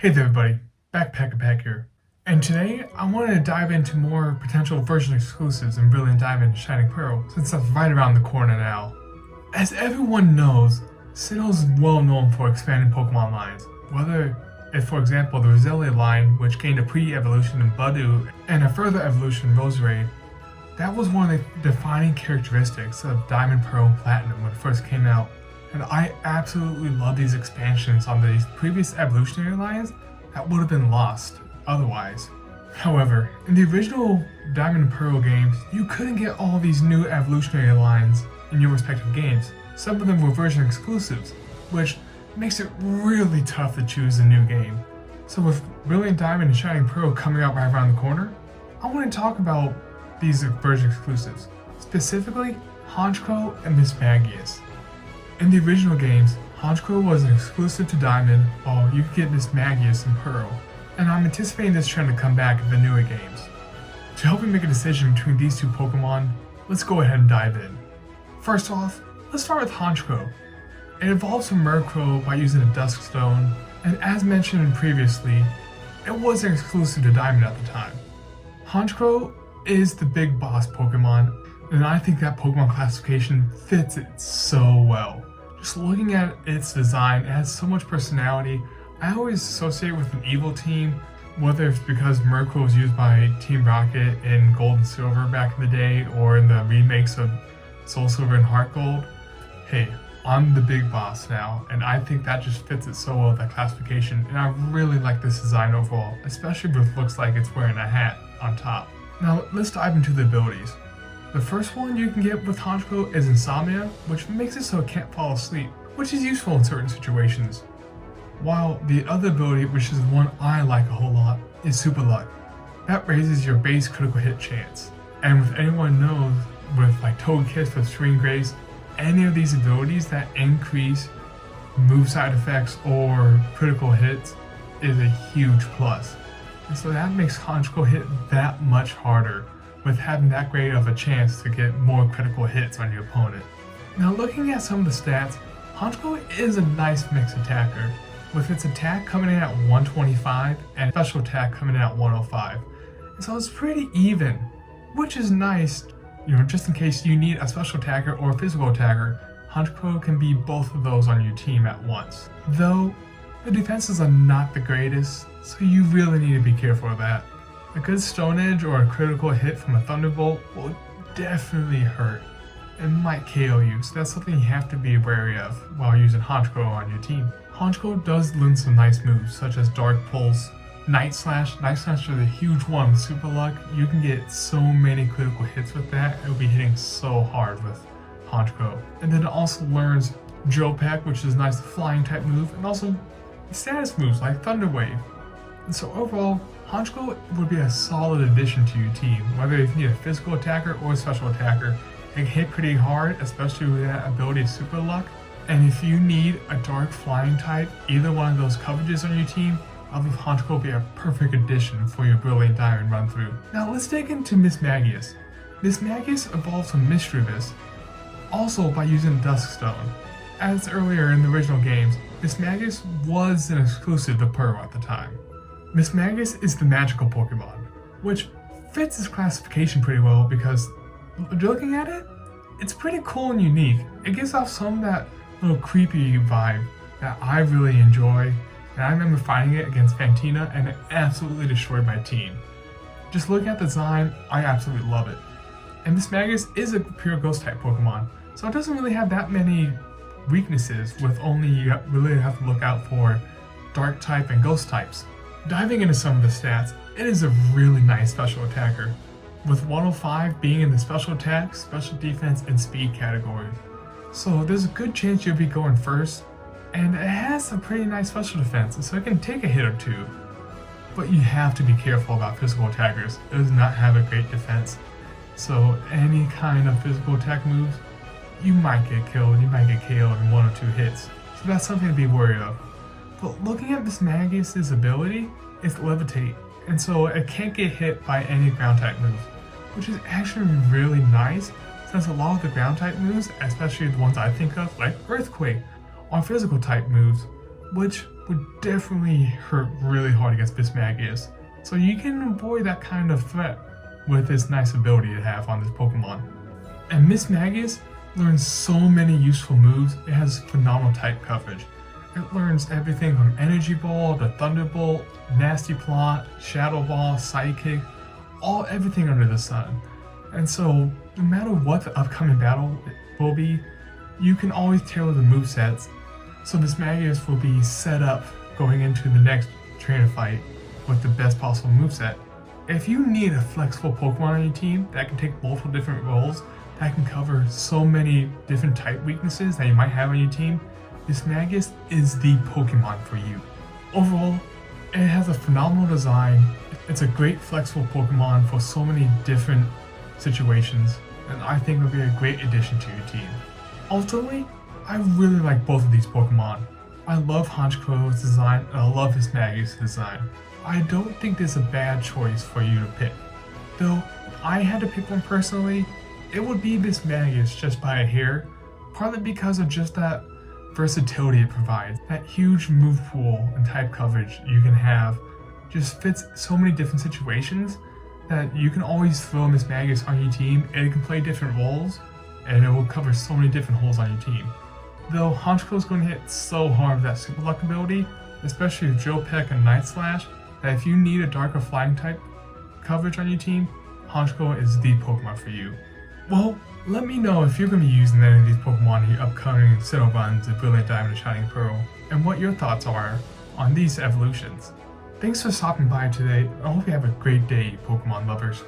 Hey there everybody, Backpack here. And today I wanted to dive into more potential version exclusives in Brilliant Diamond and Shining Pearl since that's right around the corner now. As everyone knows, Sinnoh is well known for expanding Pokemon lines, whether it's for example the Roselia line which gained a pre-evolution in Budew and a further evolution in Roserade. That was one of the defining characteristics of Diamond, Pearl, and Platinum when it first came out. And I absolutely love these expansions on these previous evolutionary lines that would have been lost otherwise. However, in the original Diamond and Pearl games, you couldn't get all these new evolutionary lines in your respective games. Some of them were version exclusives, which makes it really tough to choose a new game. So with Brilliant Diamond and Shining Pearl coming out right around the corner, I want to talk about these version exclusives, specifically Honchkrow and Mismagius. In the original games, Honchkrow was an exclusive to Diamond, while you could get Mismagius in Pearl, and I'm anticipating this trend to come back in the newer games. To help me make a decision between these two Pokemon, let's go ahead and dive in. First off, let's start with Honchkrow. It evolves from Murkrow by using a Dusk Stone, and as mentioned previously, it was an exclusive to Diamond at the time. Honchkrow is the big boss Pokemon, and I think that Pokemon classification fits it so well. Just looking at its design, it has so much personality. I always associate it with an evil team, whether it's because Murkrow was used by Team Rocket in Gold and Silver back in the day, or in the remakes of Soul Silver and Heart Gold. Hey, I'm the big boss now, and I think that just fits it so well, that classification, and I really like this design overall, especially with looks like it's wearing a hat on top. Now let's dive into the abilities. The first one you can get with Honchkrow is Insomnia, which makes it so it can't fall asleep, which is useful in certain situations. While the other ability, which is the one I like a whole lot, is Super Luck. That raises your base critical hit chance. And with anyone knows, with like Togekiss with String Grace, any of these abilities that increase move side effects or critical hits is a huge plus. And so that makes Honchkrow hit that much harder, with having that great of a chance to get more critical hits on your opponent. Now looking at some of the stats, Honchkrow is a nice mixed attacker, with its attack coming in at 125 and special attack coming in at 105. And so it's pretty even, which is nice, just in case you need a special attacker or a physical attacker, Honchkrow can be both of those on your team at once. Though, the defenses are not the greatest, so you really need to be careful of that. A good Stone Edge or a critical hit from a Thunderbolt will definitely hurt and might KO you, so that's something you have to be wary of while using Honchkrow on your team. Honchkrow does learn some nice moves such as Dark Pulse, Night Slash. Night Slash is a huge one with Super Luck. You can get so many critical hits with that, it'll be hitting so hard with Honchkrow. And then it also learns Drill Peck, which is a nice flying type move, and also status moves like Thunder Wave. And so overall, Honchkrow would be a solid addition to your team, whether if you need a physical attacker or a special attacker. It can hit pretty hard, especially with that ability of Super Luck. And if you need a dark flying type, either one of those coverages on your team, I believe Honchkrow would be a perfect addition for your Brilliant Diamond run through. Now let's dig into Mismagius. Mismagius evolves from Mischievous, also by using Dusk Stone. As earlier in the original games, Mismagius was an exclusive to Pearl at the time. Mismagius is the magical Pokemon, which fits this classification pretty well because looking at it, it's pretty cool and unique. It gives off some of that little creepy vibe that I really enjoy, and I remember fighting it against Fantina and it absolutely destroyed my team. Just looking at the design, I absolutely love it. And Mismagius is a pure ghost type Pokemon, so it doesn't really have that many weaknesses, with only you really have to look out for dark type and ghost types. Diving into some of the stats, it is a really nice special attacker, with 105 being in the special attack, special defense, and speed categories. So there's a good chance you'll be going first, and it has a pretty nice special defense, so it can take a hit or two. But you have to be careful about physical attackers. It does not have a great defense, so any kind of physical attack moves, you might get killed, you might get KO'd in one or two hits. So that's something to be wary of. But looking at Mismagius' ability, it's Levitate, and so it can't get hit by any ground type moves, which is actually really nice since a lot of the ground type moves, especially the ones I think of like Earthquake, are physical type moves, which would definitely hurt really hard against Mismagius, so you can avoid that kind of threat with this nice ability to have on this Pokemon. And Mismagius learns so many useful moves. It has phenomenal type coverage. It learns everything from Energy Ball to Thunderbolt, Nasty Plot, Shadow Ball, Psychic, everything under the sun. And so, no matter what the upcoming battle will be, you can always tailor the movesets, so Mismagius will be set up going into the next trainer fight with the best possible moveset. If you need a flexible Pokemon on your team that can take multiple different roles, that can cover so many different type weaknesses that you might have on your team, Mismagius is the Pokemon for you. Overall, it has a phenomenal design. It's a great flexible Pokemon for so many different situations, and I think it will be a great addition to your team. Ultimately, I really like both of these Pokemon. I love Honchkrow's design and I love Mismagius' design. I don't think there's a bad choice for you to pick. Though, if I had to pick one personally, it would be Mismagius just by a hair, partly because of just that versatility it provides. That huge move pool and type coverage you can have just fits so many different situations that you can always throw Mismagius on your team and it can play different roles and it will cover so many different holes on your team. Though Honchkrow is going to hit so hard with that Super Luck ability, especially with Drill Peck and Night Slash, that if you need a darker flying type coverage on your team, Honchkrow is the Pokemon for you. Well, let me know if you're going to be using any of these Pokemon in your upcoming Sinnoh runs of Brilliant Diamond and Shining Pearl, and what your thoughts are on these evolutions. Thanks for stopping by today, and I hope you have a great day, Pokemon lovers.